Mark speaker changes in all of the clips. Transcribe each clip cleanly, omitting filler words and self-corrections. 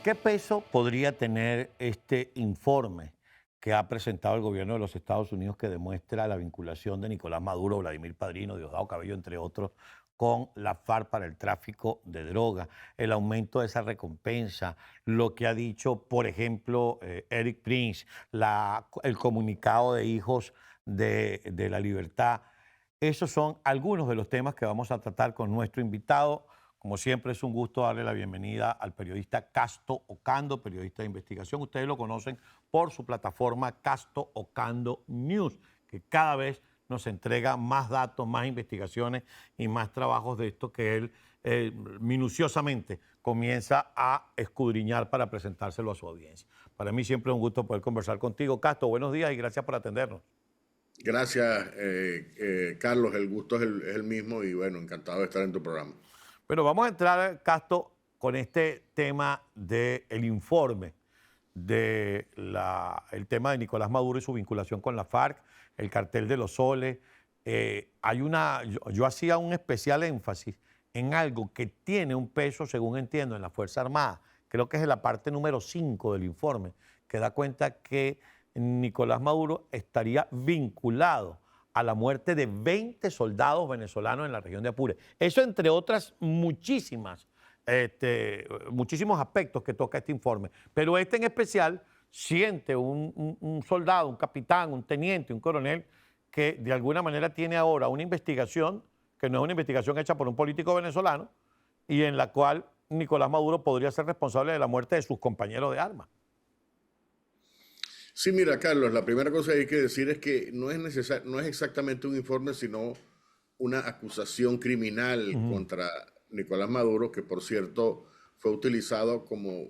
Speaker 1: ¿Qué peso podría tener este informe que ha presentado el gobierno de los Estados Unidos que demuestra la vinculación de Nicolás Maduro, Vladimir Padrino, Diosdado Cabello, entre otros, con la FARC para el tráfico de droga, el aumento de esa recompensa, lo que ha dicho, por ejemplo, Eric Prince, el comunicado de Hijos de la Libertad? Esos son algunos de los temas que vamos a tratar con nuestro invitado. Como siempre, es un gusto darle la bienvenida al periodista Casto Ocando, periodista de investigación. Ustedes lo conocen por su plataforma Casto Ocando News, que cada vez nos entrega más datos, más investigaciones y más trabajos de esto que él minuciosamente comienza a escudriñar para presentárselo a su audiencia. Para mí siempre es un gusto poder conversar contigo. Casto, buenos días y gracias por atendernos.
Speaker 2: Gracias, Carlos. El gusto es el mismo y bueno, encantado de estar en tu programa.
Speaker 1: Pero vamos a entrar, Casto, con este tema del informe el tema de Nicolás Maduro y su vinculación con la FARC, el cartel de los soles. Yo hacía un especial énfasis en algo que tiene un peso, según entiendo, en la Fuerza Armada. Creo que es en la parte número 5 del informe, que da cuenta que Nicolás Maduro estaría vinculado a la muerte de 20 soldados venezolanos en la región de Apure. Eso entre otras muchísimos aspectos que toca este informe. Pero este en especial siente un soldado, un capitán, un teniente, un coronel, que de alguna manera tiene ahora una investigación, que no es una investigación hecha por un político venezolano, y en la cual Nicolás Maduro podría ser responsable de la muerte de sus compañeros de armas.
Speaker 2: Sí, mira, Carlos, la primera cosa que hay que decir es que no es exactamente un informe, sino una acusación criminal contra Nicolás Maduro, que por cierto fue utilizado como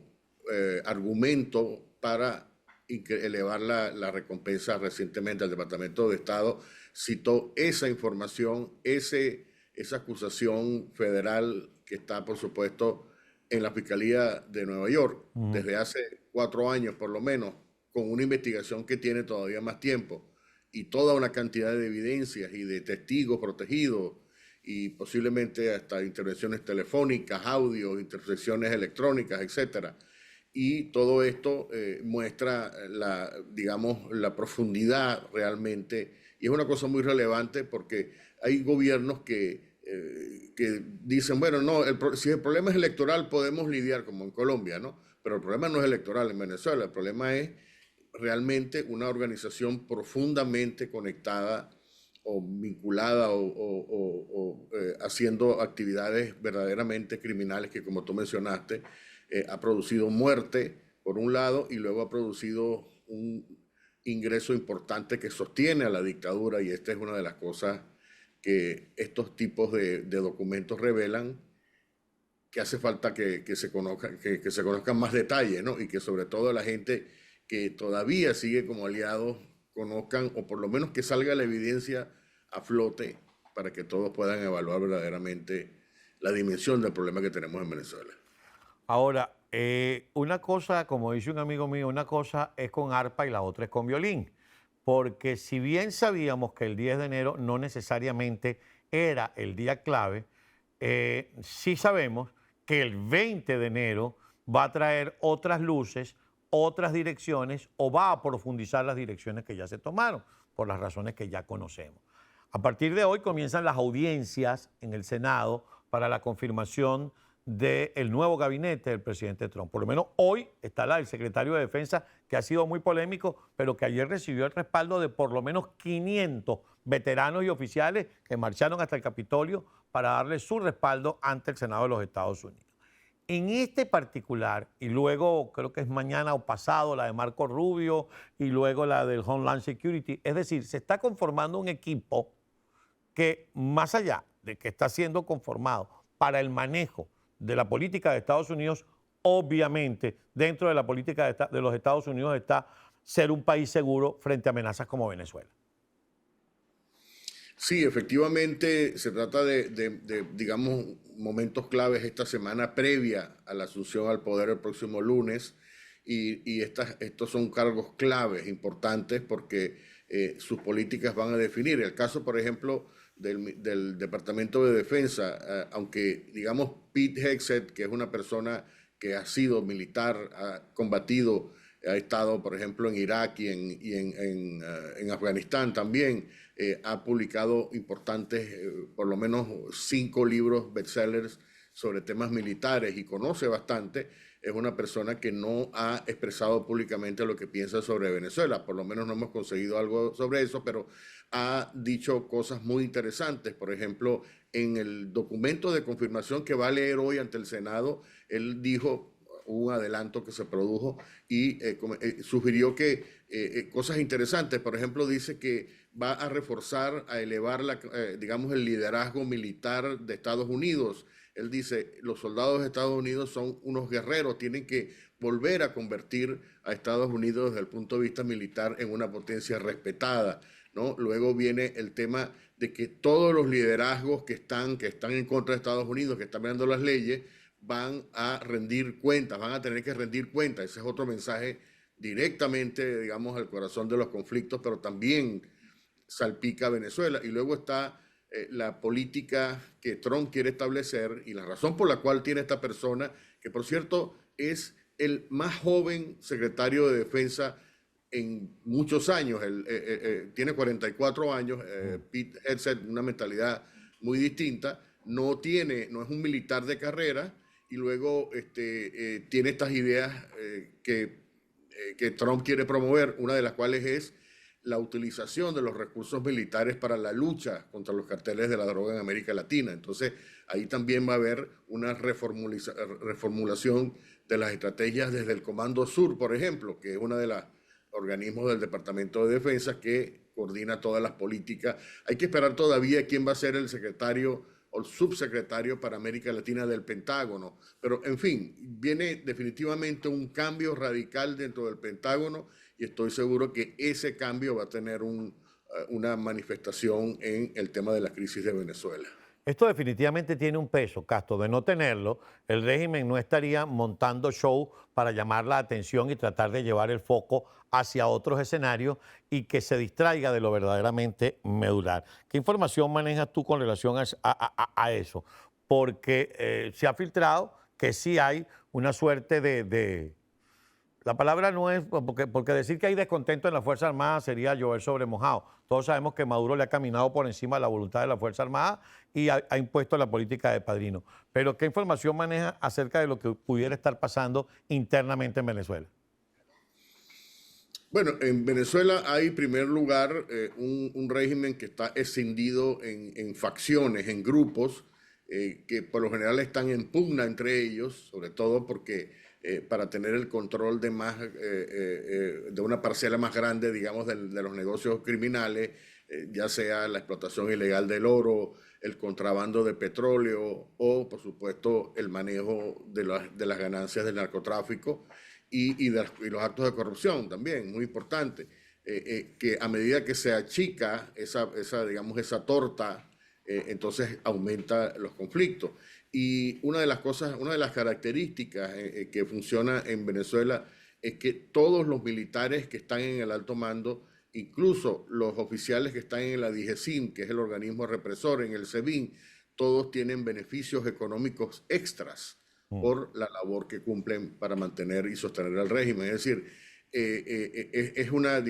Speaker 2: argumento para elevar la recompensa recientemente. El Departamento de Estado citó esa información, esa acusación federal que está, por supuesto, en la Fiscalía de Nueva York desde hace 4 años por lo menos, con una investigación que tiene todavía más tiempo y toda una cantidad de evidencias y de testigos protegidos y posiblemente hasta intervenciones telefónicas, audios, intervenciones electrónicas, etcétera. Y todo esto muestra digamos, la profundidad realmente, y es una cosa muy relevante porque hay gobiernos que dicen, bueno, no, si el problema es electoral podemos lidiar como en Colombia, ¿no? Pero el problema no es electoral en Venezuela, el problema es realmente una organización profundamente conectada o vinculada o haciendo actividades verdaderamente criminales que, como tú mencionaste, ha producido muerte por un lado y luego ha producido un ingreso importante que sostiene a la dictadura, y esta es una de las cosas que estos tipos de documentos revelan, que hace falta que se conozcan más detalles, ¿no? Y que sobre todo la gente que todavía sigue como aliados conozcan, o por lo menos que salga la evidencia a flote para que todos puedan evaluar verdaderamente la dimensión del problema que tenemos en Venezuela.
Speaker 1: Ahora, una cosa, como dice un amigo mío, una cosa es con arpa y la otra es con violín. Porque si bien sabíamos que el 10 de enero no necesariamente era el día clave, sí sabemos que el 20 de enero va a traer otras luces, otras direcciones, o va a profundizar las direcciones que ya se tomaron, por las razones que ya conocemos. A partir de hoy comienzan las audiencias en el Senado para la confirmación del nuevo gabinete del presidente Trump. Por lo menos hoy está el secretario de Defensa, que ha sido muy polémico, pero que ayer recibió el respaldo de por lo menos 500 veteranos y oficiales que marcharon hasta el Capitolio para darle su respaldo ante el Senado de los Estados Unidos. En este particular, y luego creo que es mañana o pasado la de Marco Rubio y luego la del Homeland Security, es decir, se está conformando un equipo que, más allá de que está siendo conformado para el manejo de la política de Estados Unidos, obviamente dentro de la política de los Estados Unidos está ser un país seguro frente a amenazas como Venezuela.
Speaker 2: Sí, efectivamente se trata digamos, momentos claves esta semana previa a la asunción al poder el próximo lunes, y estos son cargos claves, importantes, porque sus políticas van a definir. El caso, por ejemplo, del Departamento de Defensa, aunque, digamos, Pete Hegseth, que es una persona que ha sido militar, ha combatido, ha estado, por ejemplo, en Irak en Afganistán también, ha publicado importantes, por lo menos 5 libros bestsellers sobre temas militares y conoce bastante. Es una persona que no ha expresado públicamente lo que piensa sobre Venezuela, por lo menos no hemos conseguido algo sobre eso, pero ha dicho cosas muy interesantes. Por ejemplo, en el documento de confirmación que va a leer hoy ante el Senado, él dijo, un adelanto que se produjo y sugirió que cosas interesantes, por ejemplo, dice que va a reforzar, a elevar, digamos, el liderazgo militar de Estados Unidos. Él dice, los soldados de Estados Unidos son unos guerreros, tienen que volver a convertir a Estados Unidos desde el punto de vista militar en una potencia respetada, ¿no? Luego viene el tema de que todos los liderazgos que están en contra de Estados Unidos, que están mirando las leyes, van a rendir cuentas, van a tener que rendir cuentas. Ese es otro mensaje directamente, digamos, al corazón de los conflictos, pero también salpica a Venezuela. Y luego está la política que Trump quiere establecer y la razón por la cual tiene esta persona, que por cierto es el más joven secretario de Defensa en muchos años. Tiene 44 años, Pete Hegseth, una mentalidad muy distinta, no es un militar de carrera y luego tiene estas ideas que Trump quiere promover, una de las cuales es la utilización de los recursos militares para la lucha contra los carteles de la droga en América Latina. Entonces, ahí también va a haber una reformulación de las estrategias desde el Comando Sur, por ejemplo, que es uno de los organismos del Departamento de Defensa que coordina todas las políticas. Hay que esperar todavía quién va a ser el secretario o el subsecretario para América Latina del Pentágono. Pero, en fin, viene definitivamente un cambio radical dentro del Pentágono y estoy seguro que ese cambio va a tener una manifestación en el tema de la crisis de Venezuela.
Speaker 1: Esto definitivamente tiene un peso, Castro. De no tenerlo, el régimen no estaría montando show para llamar la atención y tratar de llevar el foco hacia otros escenarios y que se distraiga de lo verdaderamente medular. ¿Qué información manejas tú con relación a eso? Porque se ha filtrado que sí hay una suerte de la palabra no es, porque decir que hay descontento en la Fuerza Armada sería llover sobre mojado. Todos sabemos que Maduro le ha caminado por encima de la voluntad de la Fuerza Armada y ha impuesto la política de padrino. Pero ¿qué información maneja acerca de lo que pudiera estar pasando internamente en Venezuela?
Speaker 2: Bueno, en Venezuela hay, en primer lugar, un régimen que está escindido en facciones, en grupos, que por lo general están en pugna entre ellos, sobre todo porque para tener el control de una parcela más grande, digamos, de los negocios criminales, ya sea la explotación ilegal del oro, el contrabando de petróleo o, por supuesto, el manejo de las ganancias del narcotráfico y los actos de corrupción también, muy importante, que a medida que se achica digamos, esa torta, entonces aumenta los conflictos. Y una de las características que funciona en Venezuela es que todos los militares que están en el alto mando, incluso los oficiales que están en la DIGESIM, que es el organismo represor, en el SEBIN, todos tienen beneficios económicos extras por la labor que cumplen para mantener y sostener el régimen. Es decir, es una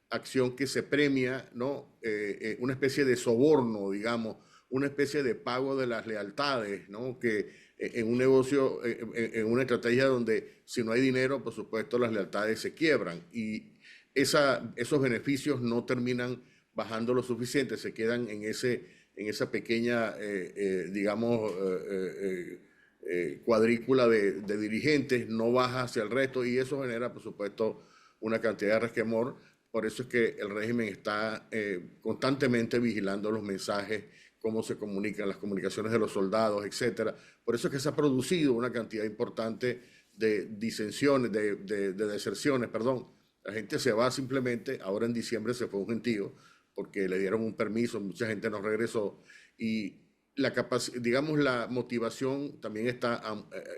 Speaker 2: acción que se premia, ¿no? Una especie de soborno, digamos, una especie de pago de las lealtades, ¿no? Que en un negocio, en una estrategia donde si no hay dinero, por supuesto, las lealtades se quiebran y esos beneficios no terminan bajando lo suficiente, se quedan en esa pequeña, digamos, cuadrícula de dirigentes, no baja hacia el resto y eso genera, por supuesto, una cantidad de resquemor. Por eso es que el régimen está constantemente vigilando los mensajes, cómo se comunican, las comunicaciones de los soldados, etcétera. Por eso es que se ha producido una cantidad importante de disensiones, de deserciones, perdón. La gente se va simplemente, ahora en diciembre se fue un gentío, porque le dieron un permiso, mucha gente no regresó, y digamos, la motivación también está,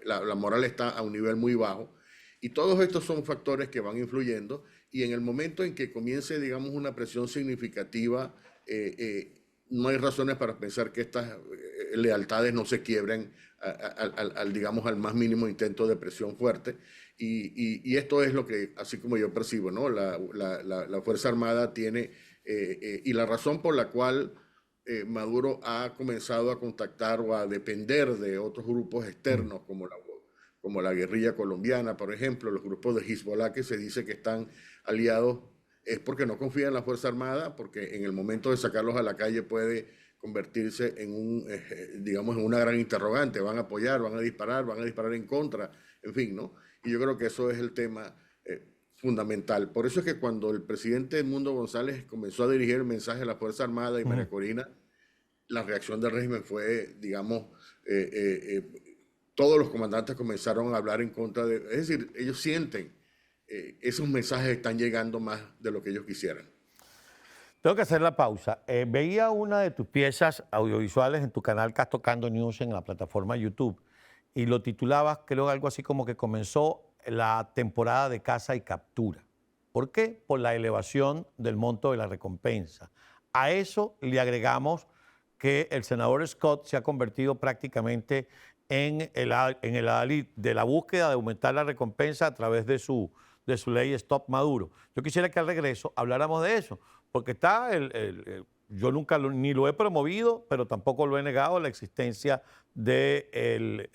Speaker 2: la moral está a un nivel muy bajo, y todos estos son factores que van influyendo, y en el momento en que comience, digamos, una presión significativa, no hay razones para pensar que estas lealtades no se quiebren digamos, al más mínimo intento de presión fuerte. Y esto es lo que, así como yo percibo, ¿no? La Fuerza Armada tiene, y la razón por la cual Maduro ha comenzado a contactar o a depender de otros grupos externos como la guerrilla colombiana, por ejemplo, los grupos de Hezbollah que se dice que están aliados, es porque no confía en la Fuerza Armada, porque en el momento de sacarlos a la calle puede convertirse en digamos, en una gran interrogante. Van a apoyar, van a disparar en contra, en fin, ¿no? Y yo creo que eso es el tema fundamental. Por eso es que cuando el presidente Edmundo González comenzó a dirigir el mensaje a la Fuerza Armada y María Corina, la reacción del régimen fue, digamos, todos los comandantes comenzaron a hablar en contra de... Es decir, ellos sienten esos mensajes están llegando más de lo que ellos quisieran.
Speaker 1: Tengo que hacer la pausa. Veía una de tus piezas audiovisuales en tu canal Castocando News en la plataforma YouTube y lo titulabas, creo, algo así como que comenzó la temporada de caza y captura. ¿Por qué? Por la elevación del monto de la recompensa. A eso le agregamos que el senador Scott se ha convertido prácticamente en el adalid de la búsqueda de aumentar la recompensa a través de su ley Stop Maduro. Yo quisiera que al regreso habláramos de eso, porque está yo nunca ni lo he promovido, pero tampoco lo he negado, la existencia del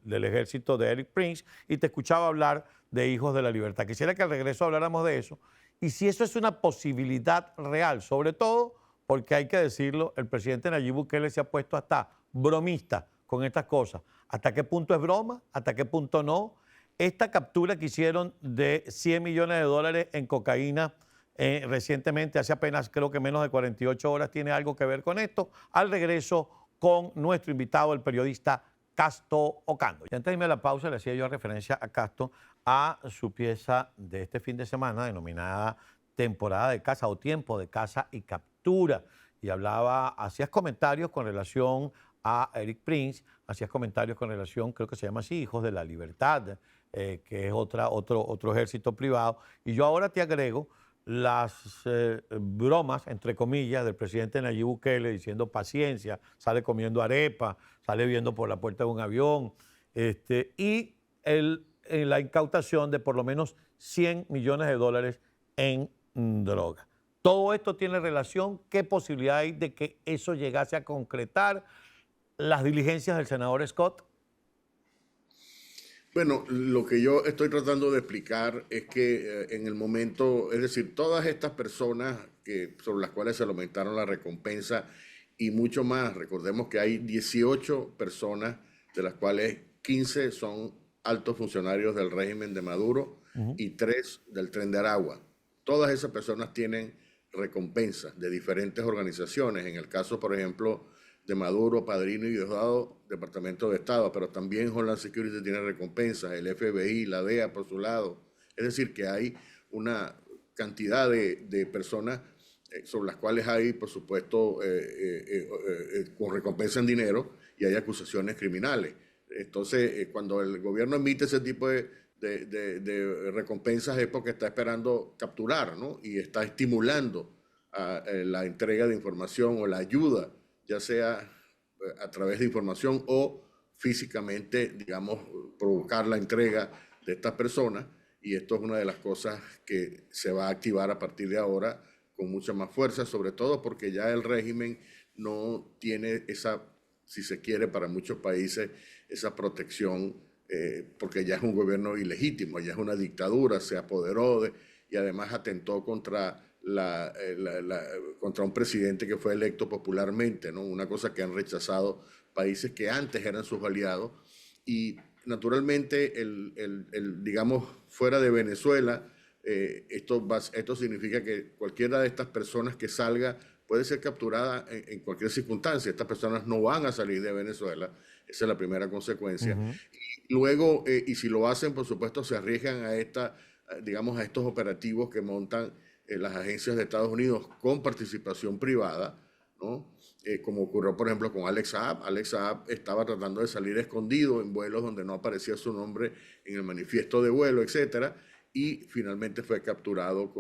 Speaker 1: ejército de Eric Prince, y te escuchaba hablar de Hijos de la Libertad. Quisiera que al regreso habláramos de eso, y si eso es una posibilidad real, sobre todo porque hay que decirlo, el presidente Nayib Bukele se ha puesto hasta bromista con estas cosas. ¿Hasta qué punto es broma? ¿Hasta qué punto no? Esta captura que hicieron de $100 millones en cocaína recientemente, hace apenas creo que menos de 48 horas, tiene algo que ver con esto. Al regreso con nuestro invitado, el periodista Casto Ocando. Y antes de irme a la pausa, le hacía yo referencia a Casto a su pieza de este fin de semana denominada Temporada de Caza o Tiempo de Caza y Captura. Y hacías comentarios con relación a Eric Prince, hacías comentarios con relación, creo que se llama así, Hijos de la Libertad, que es otro ejército privado. Y yo ahora te agrego las bromas, entre comillas, del presidente Nayib Bukele diciendo paciencia, sale comiendo arepa, sale viendo por la puerta de un avión, y la incautación de por lo menos $100 millones en droga. Todo esto tiene relación. ¿Qué posibilidad hay de que eso llegase a concretar las diligencias del senador Scott?
Speaker 2: Bueno, lo que yo estoy tratando de explicar es que en el momento, es decir, todas estas personas sobre las cuales se le aumentaron la recompensa y mucho más, recordemos que hay 18 personas, de las cuales 15 son altos funcionarios del régimen de Maduro y 3 del Tren de Aragua. Todas esas personas tienen recompensas de diferentes organizaciones. En el caso, por ejemplo, de Maduro, Padrino y Diosdado, Departamento de Estado, pero también Homeland Security tiene recompensas, el FBI, la DEA por su lado. Es decir, que hay una cantidad de personas sobre las cuales hay, por supuesto, con recompensa en dinero y hay acusaciones criminales. Entonces, cuando el gobierno emite ese tipo de recompensas es porque está esperando capturar, ¿no? Y está estimulando la entrega de información o la ayuda, ya sea a través de información o físicamente, digamos, provocar la entrega de estas personas. Y esto es una de las cosas que se va a activar a partir de ahora con mucha más fuerza, sobre todo porque ya el régimen no tiene esa, si se quiere, para muchos países, esa protección, porque ya es un gobierno ilegítimo, ya es una dictadura, se apoderó y además atentó contra contra un presidente que fue electo popularmente, ¿no? Una cosa que han rechazado países que antes eran sus aliados. Y naturalmente, digamos, fuera de Venezuela, esto significa que cualquiera de estas personas que salga puede ser capturada en cualquier circunstancia. Estas personas no van a salir de Venezuela, esa es la primera consecuencia. Y luego, y si lo hacen, por supuesto, se arriesgan a digamos, a estos operativos que montan las agencias de Estados Unidos con participación privada, ¿no? Como ocurrió, por ejemplo, con Alex Saab. Alex Saab estaba tratando de salir escondido en vuelos donde no aparecía su nombre en el manifiesto de vuelo, etcétera, y finalmente fue capturado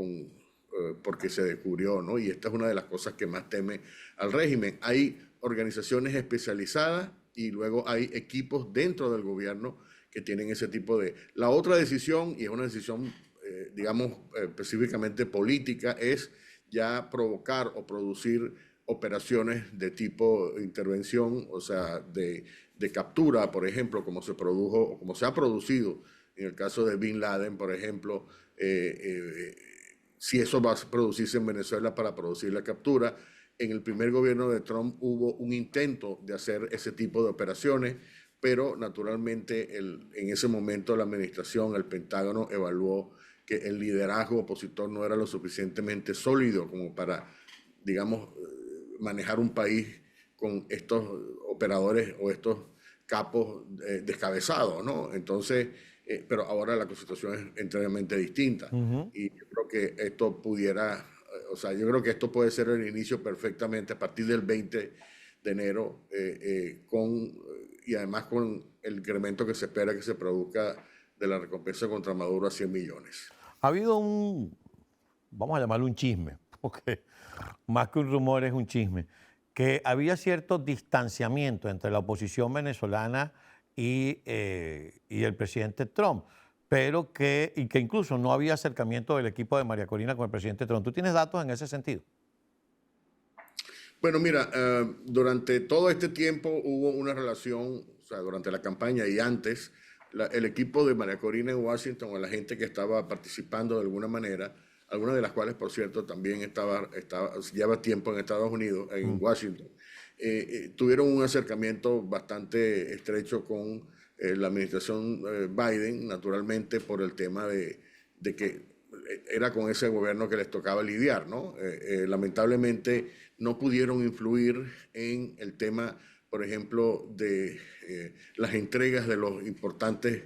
Speaker 2: porque se descubrió, ¿no? Y esta es una de las cosas que más teme al régimen. Hay organizaciones especializadas y luego hay equipos dentro del gobierno que tienen ese tipo de... La otra decisión, y es una decisión, digamos, específicamente política, es ya provocar o producir operaciones de tipo intervención, o sea, de captura, por ejemplo, como se produjo o como se ha producido en el caso de Bin Laden, por ejemplo, si eso va a producirse en Venezuela para producir la captura. En el primer gobierno de Trump hubo un intento de hacer ese tipo de operaciones, pero naturalmente en ese momento la administración, el Pentágono, evaluó que el liderazgo opositor no era lo suficientemente sólido como para, digamos, manejar un país con estos operadores o estos capos descabezados, ¿no? Entonces, pero ahora la situación es enteramente distinta.
Speaker 1: Ujú.
Speaker 2: Y yo creo que esto pudiera, o sea, yo creo que esto puede ser el inicio perfectamente a partir del 20 de enero, y además con el incremento que se espera que se produzca de la recompensa contra Maduro a 100 millones.
Speaker 1: Ha habido un, vamos a llamarlo un chisme, porque más que un rumor es un chisme, que había cierto distanciamiento entre la oposición venezolana y el presidente Trump, pero y que incluso no había acercamiento del equipo de María Corina con el presidente Trump. ¿Tú tienes datos en ese sentido?
Speaker 2: Bueno, mira, durante todo este tiempo hubo una relación, o sea, durante la campaña y antes, el equipo de María Corina en Washington, o la gente que estaba participando de alguna manera, algunas de las cuales, por cierto, también lleva tiempo en Estados Unidos, en
Speaker 1: Mm.
Speaker 2: Washington, tuvieron un acercamiento bastante estrecho con la administración Biden, naturalmente por el tema de que era con ese gobierno que les tocaba lidiar, ¿no? Lamentablemente no pudieron influir en el tema, por ejemplo, de las entregas de los importantes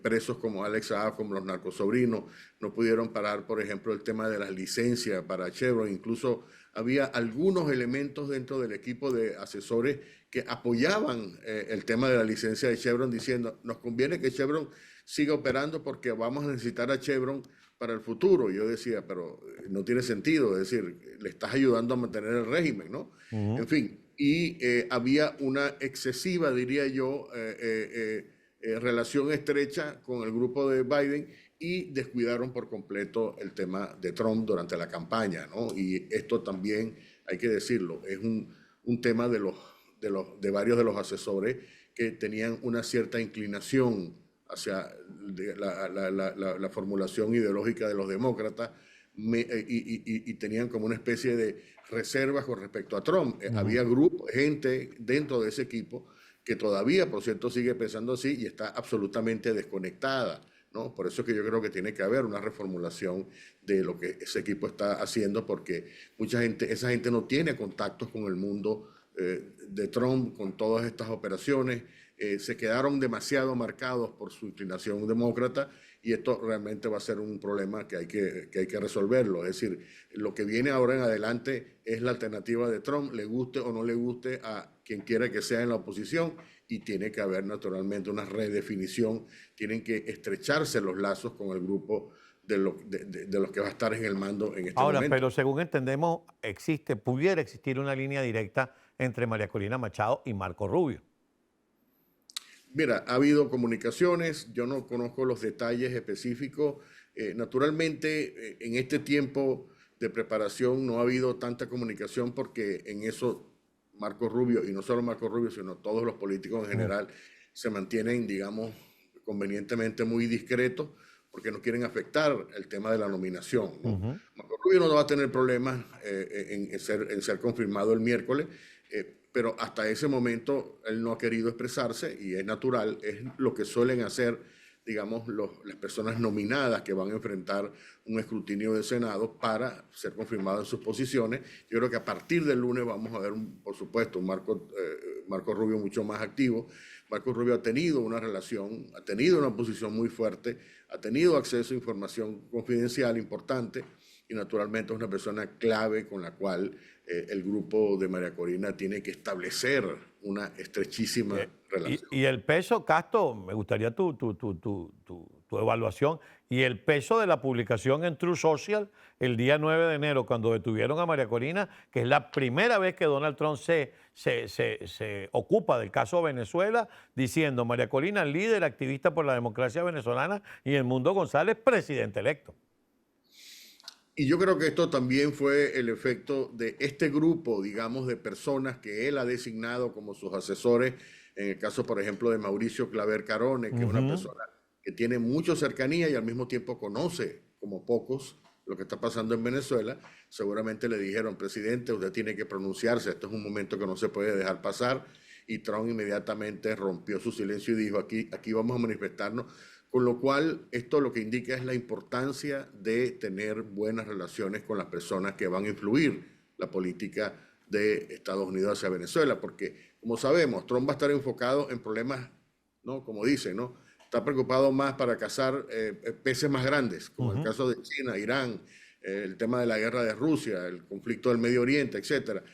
Speaker 2: presos como Alex Saab, como los narcosobrinos, no pudieron parar, por ejemplo, el tema de las licencias para Chevron, incluso había algunos elementos dentro del equipo de asesores que apoyaban el tema de la licencia de Chevron, diciendo, nos conviene que Chevron siga operando porque vamos a necesitar a Chevron para el futuro. Yo decía, pero no tiene sentido, es decir, le estás ayudando a mantener el régimen, ¿no?
Speaker 1: Ujú.
Speaker 2: En fin, y había una excesiva, diría yo, relación estrecha con el grupo de Biden y descuidaron por completo el tema de Trump durante la campaña, ¿no? Y esto también, hay que decirlo, es un tema de varios de los asesores que tenían una cierta inclinación hacia la formulación ideológica de los demócratas y tenían como una especie de reservas con respecto a Trump.
Speaker 1: Ujú.
Speaker 2: Había grupos, gente dentro de ese equipo que todavía, por cierto, sigue pensando así y está absolutamente desconectada, ¿no? Por eso es que yo creo que tiene que haber una reformulación de lo que ese equipo está haciendo, porque esa gente no tiene contactos con el mundo de Trump, con todas estas operaciones. Se quedaron demasiado marcados por su inclinación demócrata y esto realmente va a ser un problema que hay que resolverlo. Es decir, lo que viene ahora en adelante es la alternativa de Trump, le guste o no le guste a quien quiera que sea en la oposición, y tiene que haber naturalmente una redefinición, tienen que estrecharse los lazos con el grupo de los que va a estar en el mando en este
Speaker 1: Ahora,
Speaker 2: momento.
Speaker 1: pero según entendemos, pudiera existir una línea directa entre María Corina Machado y Marco Rubio.
Speaker 2: Mira, ha habido comunicaciones, yo no conozco los detalles específicos. Naturalmente, en este tiempo de preparación no ha habido tanta comunicación porque en eso Marco Rubio, y no solo Marco Rubio, sino todos los políticos en
Speaker 1: Mm.
Speaker 2: general, se mantienen, digamos, convenientemente muy discretos porque no quieren afectar el tema de la nominación, ¿no?
Speaker 1: Ujú.
Speaker 2: Marco Rubio no va a tener problemas en ser confirmado el miércoles, pero hasta ese momento él no ha querido expresarse y es natural, es lo que suelen hacer, digamos, las personas nominadas que van a enfrentar un escrutinio del Senado para ser confirmados en sus posiciones. Yo creo que a partir del lunes vamos a ver, por supuesto, un Marco Rubio mucho más activo. Marco Rubio ha tenido una relación, ha tenido una posición muy fuerte, ha tenido acceso a información confidencial importante y naturalmente es una persona clave con la cual el grupo de María Corina tiene que establecer una estrechísima relación.
Speaker 1: Y el peso, Casto, me gustaría tu tu evaluación y el peso de la publicación en True Social el día 9 de enero, cuando detuvieron a María Corina, que es la primera vez que Donald Trump se ocupa del caso Venezuela, diciendo María Corina, líder, activista por la democracia venezolana, y Edmundo González, presidente electo.
Speaker 2: Y yo creo que esto también fue el efecto de este grupo, digamos, de personas que él ha designado como sus asesores, en el caso, por ejemplo, de Mauricio Claver Carone, que es una persona que tiene mucha cercanía y al mismo tiempo conoce, como pocos, lo que está pasando en Venezuela. Seguramente le dijeron, presidente, usted tiene que pronunciarse, esto es un momento que no se puede dejar pasar. Y Trump inmediatamente rompió su silencio y dijo, aquí vamos a manifestarnos. Con lo cual, esto lo que indica es la importancia de tener buenas relaciones con las personas que van a influir la política de Estados Unidos hacia Venezuela, porque, como sabemos, Trump va a estar enfocado en problemas, ¿no? Como dicen, ¿no? Está preocupado más para cazar peces más grandes, como el caso de China, Irán, el tema de la guerra de Rusia, el conflicto del Medio Oriente, etcétera.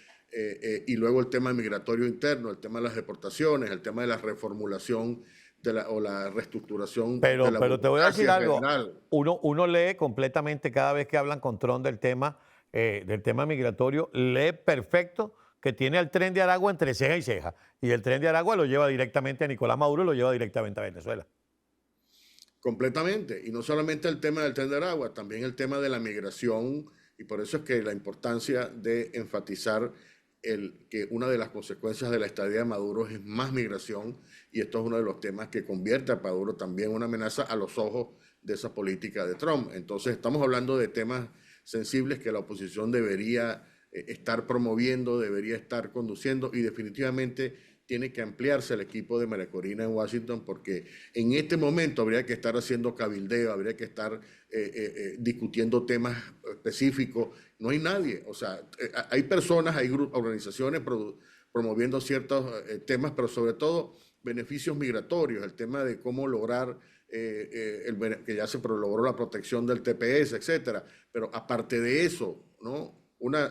Speaker 2: Y luego el tema migratorio interno, el tema de las deportaciones, el tema de la reformulación o la reestructuración de la
Speaker 1: Pero te voy a decir
Speaker 2: burocracia
Speaker 1: algo,
Speaker 2: federal.
Speaker 1: uno lee completamente cada vez que hablan con Trump del tema migratorio, lee perfecto que tiene al tren de Aragua entre ceja y ceja, y el tren de Aragua lo lleva directamente a Nicolás Maduro y lo lleva directamente a Venezuela.
Speaker 2: Completamente. Y no solamente el tema del tren de Aragua, también el tema de la migración. Y por eso es que la importancia de enfatizar que una de las consecuencias de la estadía de Maduro es más migración. Y esto es uno de los temas que convierte a Maduro también en una amenaza a los ojos de esa política de Trump. Entonces estamos hablando de temas sensibles que la oposición debería estar promoviendo, debería estar conduciendo y definitivamente tiene que ampliarse el equipo de María Corina en Washington, porque en este momento habría que estar haciendo cabildeo, habría que estar discutiendo temas específicos. No hay nadie, o sea, hay personas, hay organizaciones promoviendo ciertos temas, pero sobre todo beneficios migratorios, el tema de cómo lograr, que ya se logró la protección del TPS, etcétera. Pero aparte de eso, ¿no? Una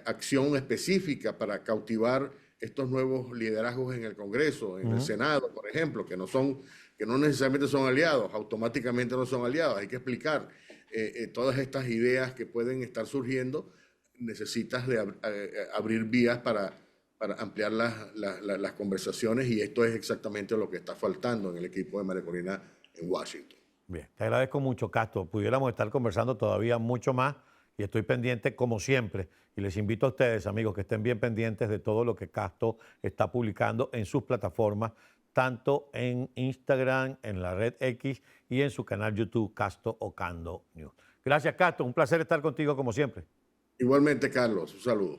Speaker 2: acción específica para cautivar estos nuevos liderazgos en el Congreso, en el Senado, por ejemplo, que no necesariamente son aliados, automáticamente no son aliados. Hay que explicar todas estas ideas que pueden estar surgiendo. Necesitas de abrir vías para ampliar las conversaciones, y esto es exactamente lo que está faltando en el equipo de María Corina en Washington.
Speaker 1: Bien, te agradezco mucho, Castro. Pudiéramos estar conversando todavía mucho más y estoy pendiente como siempre. Y les invito a ustedes, amigos, que estén bien pendientes de todo lo que Castro está publicando en sus plataformas, tanto en Instagram, en la red X y en su canal YouTube, Castro Ocando News. Gracias, Castro. Un placer estar contigo como siempre.
Speaker 2: Igualmente, Carlos, un saludo.